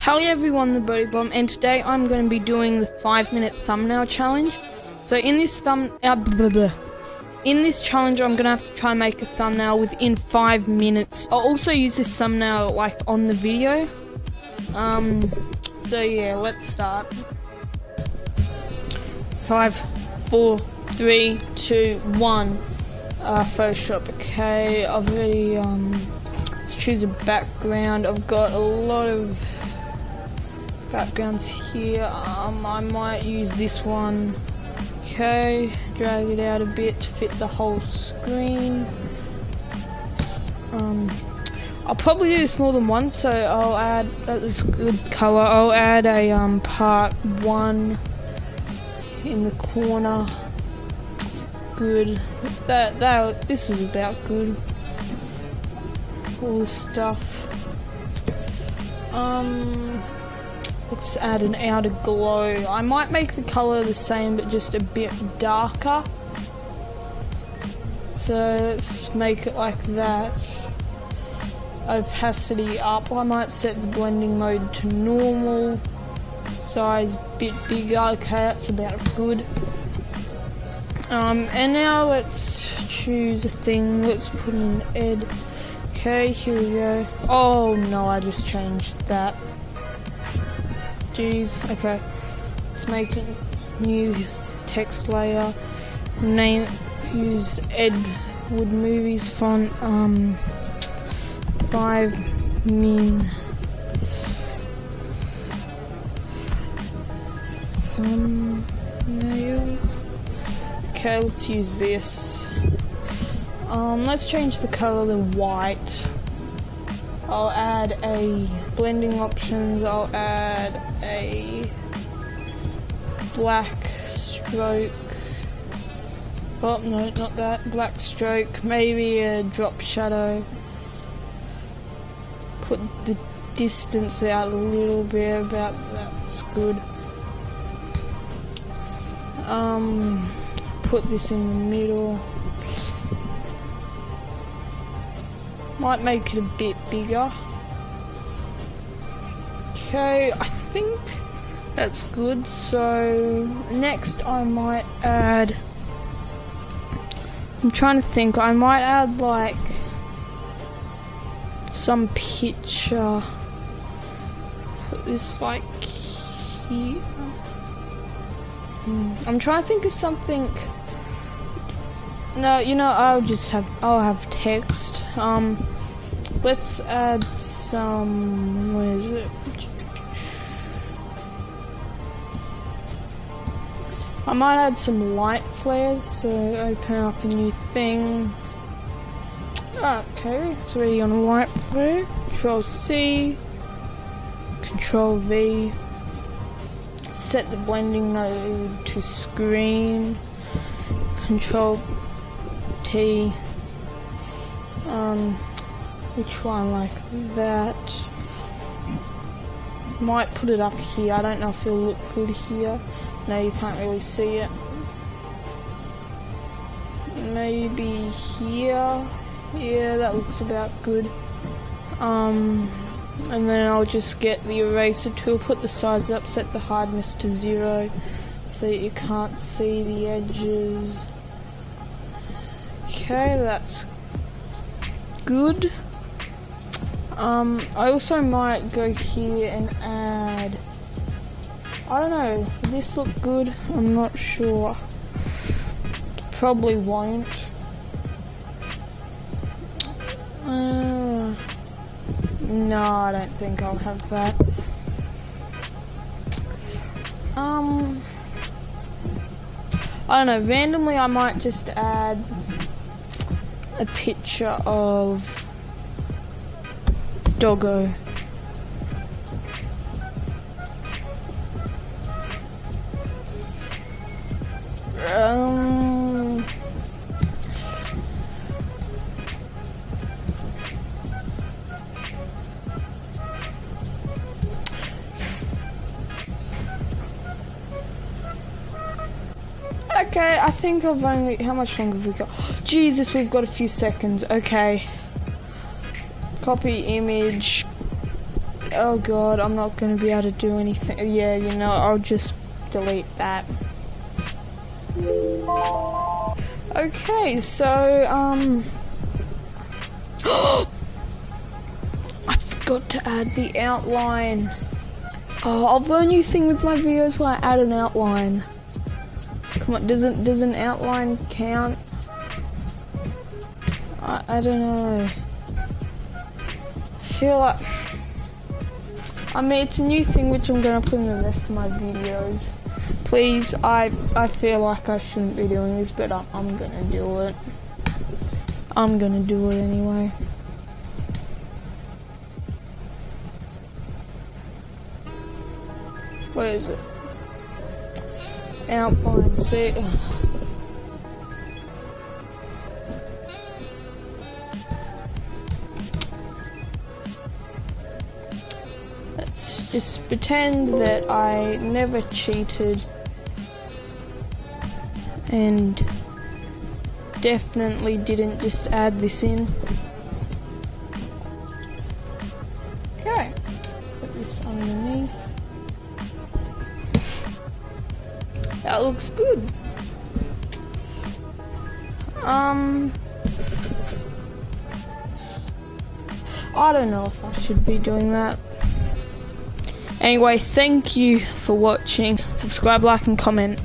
Hello everyone, the Bod-hi Bomb, and today I'm going to be doing the 5-minute thumbnail challenge. So in this challenge I'm going to have to try and make a thumbnail within 5 minutes. I'll also use this thumbnail like on the video. So yeah, let's start. 5, 4, 3, 2, 1. Photoshop. Okay, I've already let's choose a background. I've got a lot of backgrounds here. I might use this one. Okay, drag it out a bit to fit the whole screen. I'll probably do this more than once, so I'll add, that is good color, I'll add a part 1 in the corner. Good. This is about good. All the stuff. Let's add an outer glow. I might make the color the same but just a bit darker. So let's make it like that. Opacity up. I might set the blending mode to normal. Size bit bigger. Okay, that's about good. And now let's choose a thing. Let's put in Ed. Okay, here we go. Oh no, I just changed that. Jeez. Okay, let's make a new text layer. Use Ed Wood Movies font. 5 min. Thumbnail. Okay, let's use this. Let's change the color to white. I'll add a blending options. I'll add a black stroke. Oh no, not that. Black stroke. Maybe a drop shadow. Put the distance out a little bit. About that's good. Put this in the middle. Might make it a bit bigger. Okay, I think that's good. So next I might add, I'm trying to think, I might add like some picture. Put this like here. I'm trying to think of something. No, you know, I'll have text. Let's add some, where is it? I might add some light flares, so open up a new thing. Okay, it's already on a light flare. Control C, Control V. Set the blending mode to screen. Control T. Which one, like that? Might put it up here. I don't know if it'll look good here. No, you can't really see it. Maybe here. Yeah, that looks about good. And then I'll just get the eraser tool, put the size up, set the hardness to 0 so that you can't see the edges. Okay, that's good. I also might go here and add, I don't know, would this look good? I'm not sure. Probably won't. No, I don't think I'll have that. I don't know, randomly I might just add a picture of Doggo. Okay, I think I've only, how much longer have we got? Jesus, we've got a few seconds. Okay. Copy image, Oh god, I'm not going to be able to do anything. Yeah, you know, I'll just delete that. Okay, so, I forgot to add the outline. Oh, I've got a new thing with my videos where I add an outline. Come on, does an outline count? I don't know. I feel like... I mean, it's a new thing which I'm going to put in the rest of my videos. Please, I feel like I shouldn't be doing this, but I'm going to do it. I'm going to do it anyway. Where is it? Outline, see? Let's just pretend that I never cheated and definitely didn't just add this in. Okay, put this underneath. That looks good. I don't know if I should be doing that. Anyway, thank you for watching. Subscribe, like and comment.